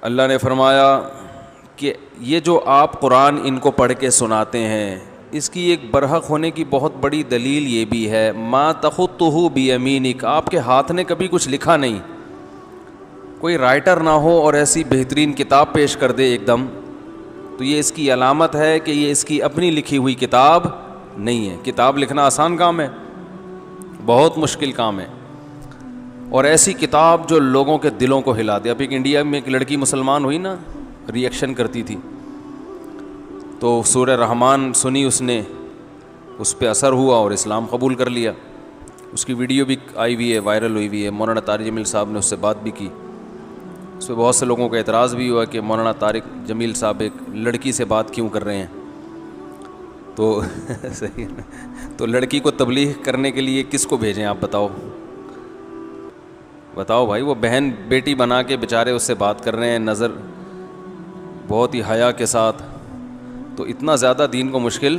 اللہ نے فرمایا کہ یہ جو آپ قرآن ان کو پڑھ کے سناتے ہیں اس کی ایک برحق ہونے کی بہت بڑی دلیل یہ بھی ہے، ما تخطہ بیمینک، آپ کے ہاتھ نے کبھی کچھ لکھا نہیں، کوئی رائٹر نہ ہو اور ایسی بہترین کتاب پیش کر دے ایک دم، تو یہ اس کی علامت ہے کہ یہ اس کی اپنی لکھی ہوئی کتاب نہیں ہے۔ کتاب لکھنا آسان کام ہے، بہت مشکل کام ہے، اور ایسی کتاب جو لوگوں کے دلوں کو ہلا دے۔ اب ایک انڈیا میں ایک لڑکی مسلمان ہوئی نا، ریئیکشن کرتی تھی، تو سورہ رحمان سنی اس نے، اس پہ اثر ہوا اور اسلام قبول کر لیا۔ اس کی ویڈیو بھی آئی ہوئی ہے، وائرل ہوئی ہوئی ہے، مولانا طارق جمیل صاحب نے اس سے بات بھی کی۔ اس پہ بہت سے لوگوں کا اعتراض بھی ہوا کہ مولانا طارق جمیل صاحب ایک لڑکی سے بات کیوں کر رہے ہیں، تو صحیح ہے نا، تو لڑکی کو تبلیغ کرنے کے لیے کس کو بھیجیں آپ بتاؤ بھائی، وہ بہن بیٹی بنا کے بیچارے اس سے بات کر رہے ہیں، نظر بہت ہی حیا کے ساتھ، تو اتنا زیادہ دین کو مشکل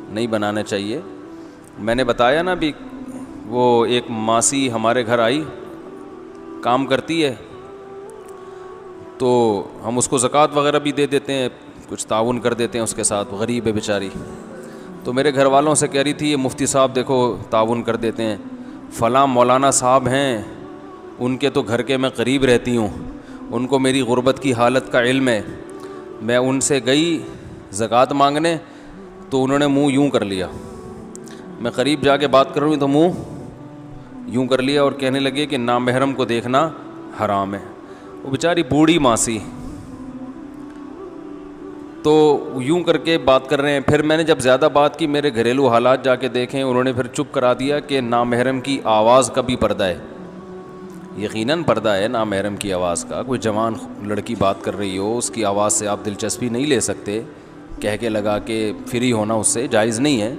نہیں بنانا چاہیے۔ میں نے بتایا نا بھی، وہ ایک ماسی ہمارے گھر آئی، کام کرتی ہے، تو ہم اس کو زکوٰۃ وغیرہ بھی دے دیتے ہیں، کچھ تعاون کر دیتے ہیں اس کے ساتھ، غریب ہے بیچاری۔ تو میرے گھر والوں سے کہہ رہی تھی، یہ مفتی صاحب دیکھو تعاون کر دیتے ہیں، فلاں مولانا صاحب ہیں، ان کے تو گھر کے میں قریب رہتی ہوں، ان کو میری غربت کی حالت کا علم ہے، میں ان سے گئی زکوٰۃ مانگنے تو انہوں نے منہ یوں کر لیا، میں قریب جا کے بات کر رہی ہوں تو منہ یوں کر لیا، اور کہنے لگے کہ نامحرم کو دیکھنا حرام ہے۔ وہ بیچاری بوڑھی ماسی، تو یوں کر کے بات کر رہے ہیں۔ پھر میں نے جب زیادہ بات کی، میرے گھریلو حالات جا کے دیکھیں، انہوں نے پھر چپ کرا دیا کہ نامحرم کی آواز کا بھی پردہ ہے، یقیناً پردہ ہے نامحرم کی آواز کا۔ کوئی جوان لڑکی بات کر رہی ہو، اس کی آواز سے آپ دلچسپی نہیں لے سکتے، کہہ کے لگا کے فری ہونا اس سے جائز نہیں ہے،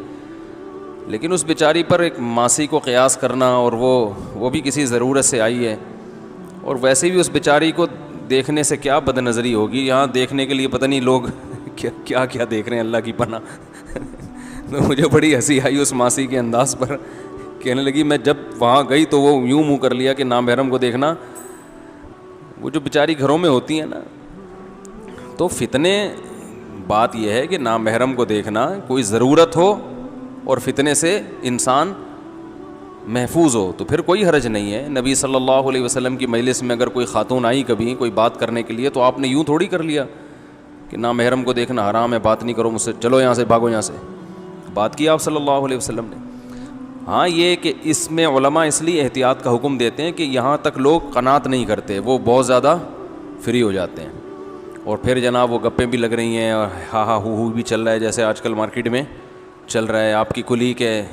لیکن اس بیچاری پر ایک ماسی کو قیاس کرنا، اور وہ بھی کسی ضرورت سے آئی ہے، اور ویسے بھی اس بیچاری کو دیکھنے سے کیا بد نظری ہوگی، یہاں دیکھنے کے لیے پتہ نہیں لوگ کیا کیا دیکھ رہے ہیں، اللہ کی پناہ۔ تو مجھے بڑی ہنسی آئی اس ماسی کے انداز پر، کہنے لگی میں جب وہاں گئی تو وہ یوں منہ کر لیا کہ نامحرم کو دیکھنا۔ وہ جو بیچاری گھروں میں ہوتی ہیں نا، تو فتنے، بات یہ ہے کہ نامحرم کو دیکھنا، کوئی ضرورت ہو اور فتنے سے انسان محفوظ ہو تو پھر کوئی حرج نہیں ہے۔ نبی صلی اللہ علیہ وسلم کی مجلس میں اگر کوئی خاتون آئی کبھی کوئی بات کرنے کے لیے، تو آپ نے یوں تھوڑی کر لیا کہ نامحرم کو دیکھنا حرام ہے، بات نہیں کرو مجھ سے، چلو یہاں سے، بھاگو یہاں سے، بات کی آپ صلی اللہ علیہ وسلم نے۔ ہاں یہ کہ اس میں علماء اس لیے احتیاط کا حکم دیتے ہیں کہ یہاں تک لوگ قناعت نہیں کرتے، وہ بہت زیادہ فری ہو جاتے ہیں، اور پھر جناب وہ گپیں بھی لگ رہی ہیں، اور ہاں ہاں ہو بھی چل رہا ہے، جیسے آج کل مارکیٹ میں چل رہا ہے۔ آپ کی کلیگ ہے،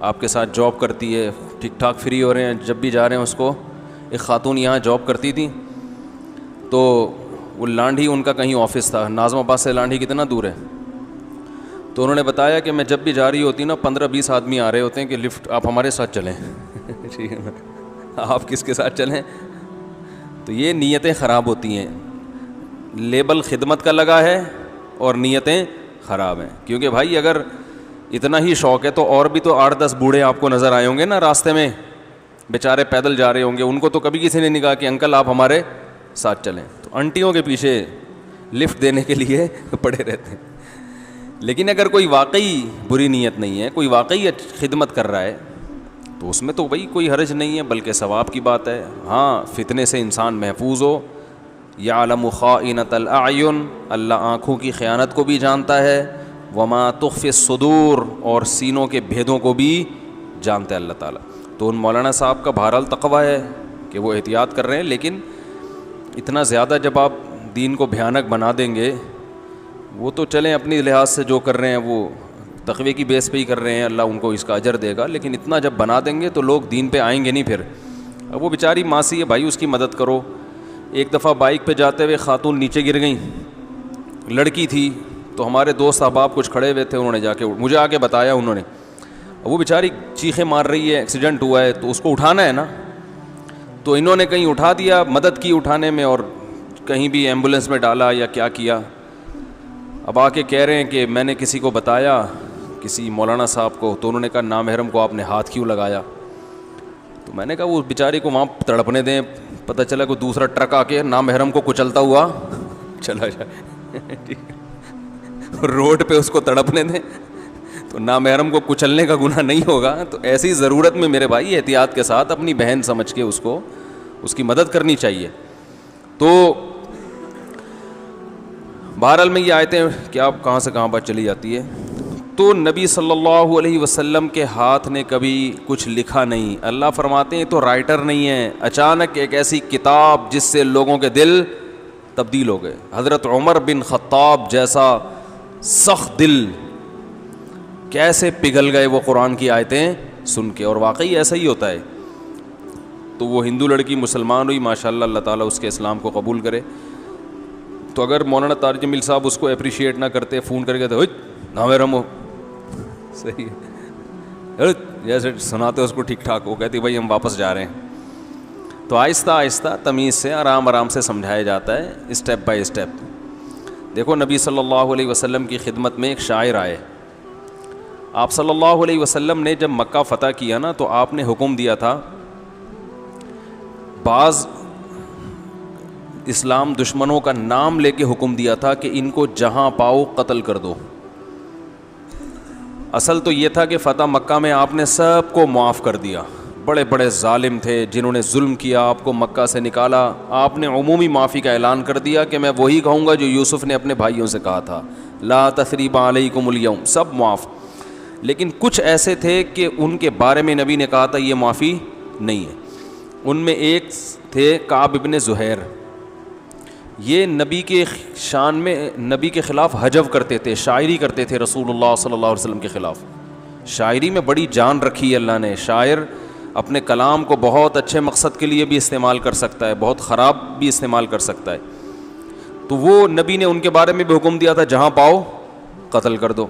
آپ کے ساتھ جاب کرتی ہے، ٹھیک ٹھاک فری ہو رہے ہیں، جب بھی جا رہے ہیں اس کو، ایک خاتون یہاں جاب کرتی تھی، تو وہ لانڈھی ان کا کہیں آفس تھا، ناظم آباد سے لانڈھی کتنا دور ہے، تو انہوں نے بتایا کہ میں جب بھی جا رہی ہوتی نا، 15-20 آدمی آ رہے ہوتے ہیں کہ لفٹ آپ ہمارے ساتھ چلیں۔ ٹھیک ہے نا، آپ کس کے ساتھ چلیں؟ تو یہ نیتیں خراب ہوتی ہیں، لیبل خدمت کا لگا ہے اور نیتیں خراب ہیں، کیونکہ بھائی اگر اتنا ہی شوق ہے تو اور بھی تو 8-10 بوڑھے آپ کو نظر آئے ہوں گے نا راستے میں، بیچارے پیدل جا رہے ہوں گے، ان کو تو کبھی کسی نے نہیں کہا کہ انکل آپ ہمارے ساتھ چلیں، تو انٹیوں کے پیچھے لفٹ دینے کے لیے پڑے رہتے ہیں۔ لیکن اگر کوئی واقعی بری نیت نہیں ہے، کوئی واقعی خدمت کر رہا ہے، تو اس میں تو بھائی کوئی حرج نہیں ہے، بلکہ ثواب کی بات ہے۔ ہاں فتنے سے انسان محفوظ ہو۔ یعلم خائنۃ الاعین، اللہ آنکھوں کی خیانت کو بھی جانتا ہے، وما تخفی الصدور، اور سینوں کے بھیدوں کو بھی جانتا ہے اللہ تعالیٰ۔ تو ان مولانا صاحب کا بہرحال تقویٰ ہے کہ وہ احتیاط کر رہے ہیں، لیکن اتنا زیادہ جب آپ دین کو بھیانک بنا دیں گے، وہ تو چلیں اپنی لحاظ سے جو کر رہے ہیں وہ تقوی کی بیس پہ ہی کر رہے ہیں، اللہ ان کو اس کا اجر دے گا، لیکن اتنا جب بنا دیں گے تو لوگ دین پہ آئیں گے نہیں پھر۔ اب وہ بیچاری ماسی ہے بھائی، اس کی مدد کرو۔ ایک دفعہ بائک پہ جاتے ہوئے خاتون نیچے گر گئیں، لڑکی تھی، تو ہمارے دوست احباب کچھ کھڑے ہوئے تھے، انہوں نے جا کے مجھے آ کے بتایا انہوں نے، وہ بیچاری چیخیں مار رہی ہے، ایکسیڈنٹ ہوا ہے، تو اس کو اٹھانا ہے نا، تو انہوں نے کہیں اٹھا دیا، مدد کی اٹھانے میں، اور کہیں بھی ایمبولینس میں ڈالا یا کیا کیا۔ اب آ کے کہہ رہے ہیں کہ میں نے کسی کو بتایا، کسی مولانا صاحب کو، تو انہوں نے کہا نامحرم کو آپ نے ہاتھ کیوں لگایا؟ تو میں نے کہا وہ بیچاری کو وہاں تڑپنے دیں، پتہ چلا کوئی دوسرا ٹرک آ کے نامحرم کو کچلتا ہوا چلا جائے روڈ پہ اس کو تڑپنے دیں تو نامحرم کو کچلنے کا گناہ نہیں ہوگا. تو ایسی ضرورت میں میرے بھائی احتیاط کے ساتھ اپنی بہن سمجھ کے اس کی مدد کرنی چاہیے. تو بہرحال میں یہ آیتیں کیا کہاں سے کہاں بات چلی جاتی ہے. تو نبی صلی اللہ علیہ وسلم کے ہاتھ نے کبھی کچھ لکھا نہیں. اللہ فرماتے ہیں تو رائٹر نہیں ہے. اچانک ایک ایسی کتاب جس سے لوگوں کے دل تبدیل ہو گئے. حضرت عمر بن خطاب جیسا سخت دل کیسے پگھل گئے وہ قرآن کی آیتیں سن کے. اور واقعی ایسا ہی ہوتا ہے. تو وہ ہندو لڑکی مسلمان ہوئی, ماشاءاللہ اللہ تعالیٰ اس کے اسلام کو قبول کرے. تو اگر مولانا طارق جمیل صاحب اس کو اپریشیٹ نہ کرتے, فون کر کے تو نامحرم ہو, صحیح ہے جیسے سناتے اس کو ٹھیک ٹھاک, وہ کہتی بھائی ہم واپس جا رہے ہیں. تو آہستہ آہستہ تمیز سے آرام آرام سے سمجھایا جاتا ہے, اسٹیپ بائی اسٹیپ. دیکھو نبی صلی اللہ علیہ وسلم کی خدمت میں ایک شاعر آئے. آپ صلی اللہ علیہ وسلم نے جب مکہ فتح کیا نا, تو آپ نے حکم دیا تھا, بعض اسلام دشمنوں کا نام لے کے حکم دیا تھا کہ ان کو جہاں پاؤ قتل کر دو. اصل تو یہ تھا کہ فتح مکہ میں آپ نے سب کو معاف کر دیا. بڑے بڑے ظالم تھے جنہوں نے ظلم کیا, آپ کو مکہ سے نکالا, آپ نے عمومی معافی کا اعلان کر دیا کہ میں وہی کہوں گا جو یوسف نے اپنے بھائیوں سے کہا تھا, لا تثریب علیکم الیوم, سب معاف. لیکن کچھ ایسے تھے کہ ان کے بارے میں نبی نے کہا تھا یہ معافی نہیں ہے. ان میں ایک تھے کعب ابن زہیر. یہ نبی کے شان میں نبی کے خلاف حجو کرتے تھے, شاعری کرتے تھے رسول اللہ صلی اللہ علیہ وسلم کے خلاف. شاعری میں بڑی جان رکھی ہے اللہ نے. شاعر اپنے کلام کو بہت اچھے مقصد کے لیے بھی استعمال کر سکتا ہے, بہت خراب بھی استعمال کر سکتا ہے. تو وہ نبی نے ان کے بارے میں بھی حکم دیا تھا جہاں پاؤ قتل کر دو.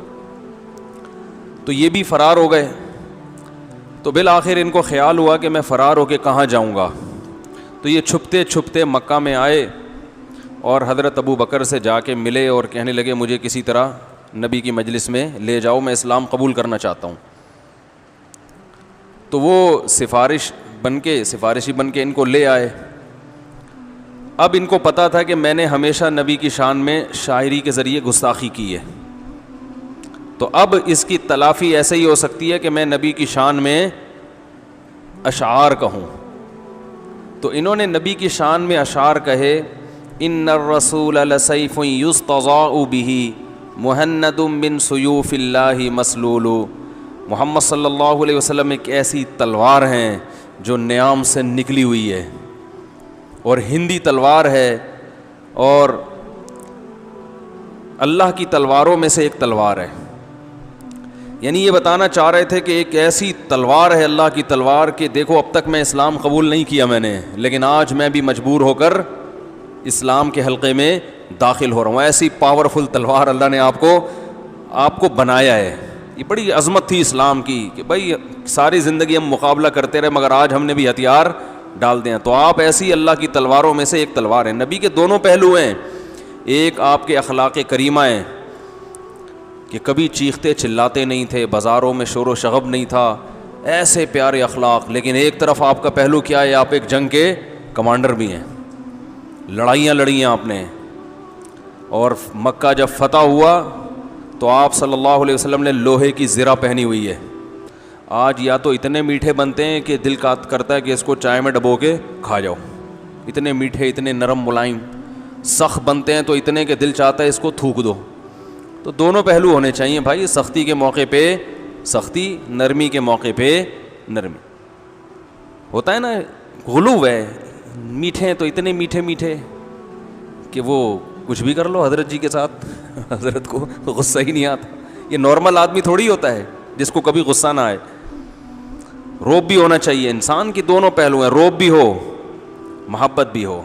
تو یہ بھی فرار ہو گئے. تو بالآخر ان کو خیال ہوا کہ میں فرار ہو کے کہاں جاؤں گا. تو یہ چھپتے چھپتے مکہ میں آئے اور حضرت ابو بکر سے جا کے ملے اور کہنے لگے مجھے کسی طرح نبی کی مجلس میں لے جاؤ, میں اسلام قبول کرنا چاہتا ہوں. تو وہ سفارشی بن کے ان کو لے آئے. اب ان کو پتہ تھا کہ میں نے ہمیشہ نبی کی شان میں شاعری کے ذریعے گستاخی کی ہے, تو اب اس کی تلافی ایسے ہی ہو سکتی ہے کہ میں نبی کی شان میں اشعار کہوں. تو انہوں نے نبی کی شان میں اشعار کہے, ان الرسول لسیف یستضاء به مہند من سیوف اللہ مسلول. محمد صلی اللہ علیہ وسلم ایک ایسی تلوار ہیں جو نیام سے نکلی ہوئی ہے, اور ہندی تلوار ہے, اور اللہ کی تلواروں میں سے ایک تلوار ہے. یعنی یہ بتانا چاہ رہے تھے کہ ایک ایسی تلوار ہے اللہ کی تلوار کہ دیکھو اب تک میں اسلام قبول نہیں کیا میں نے, لیکن آج میں بھی مجبور ہو کر اسلام کے حلقے میں داخل ہو رہا ہوں. ایسی پاورفل تلوار اللہ نے آپ کو بنایا ہے. یہ بڑی عظمت تھی اسلام کی کہ بھائی ساری زندگی ہم مقابلہ کرتے رہے مگر آج ہم نے بھی ہتھیار ڈال دیں. تو آپ ایسی اللہ کی تلواروں میں سے ایک تلوار ہیں. نبی کے دونوں پہلو ہیں, ایک آپ کے اخلاق کریمہ ہیں کہ کبھی چیختے چلاتے نہیں تھے, بازاروں میں شور و شغب نہیں تھا, ایسے پیارے اخلاق. لیکن ایک طرف آپ کا پہلو کیا ہے, آپ ایک جنگ کے کمانڈر بھی ہیں, لڑائیاں لڑی ہیں آپ نے. اور مکہ جب فتح ہوا تو آپ صلی اللہ علیہ وسلم نے لوہے کی زرہ پہنی ہوئی ہے. آج یا تو اتنے میٹھے بنتے ہیں کہ دل کرتا ہے کہ اس کو چائے میں ڈبو کے کھا جاؤ, اتنے میٹھے, اتنے نرم ملائم. سخت بنتے ہیں تو اتنے کہ دل چاہتا ہے اس کو تھوک دو. تو دونوں پہلو ہونے چاہیے بھائی, سختی کے موقع پہ سختی, نرمی کے موقع پہ نرمی. ہوتا ہے نا غلو ہے, میٹھے ہیں تو اتنے میٹھے میٹھے کہ وہ کچھ بھی کر لو حضرت جی کے ساتھ, حضرت کو غصہ ہی نہیں آتا. یہ نارمل آدمی تھوڑی ہوتا ہے جس کو کبھی غصہ نہ آئے. روب بھی ہونا چاہیے. انسان کی دونوں پہلو ہیں, روب بھی ہو محبت بھی ہو.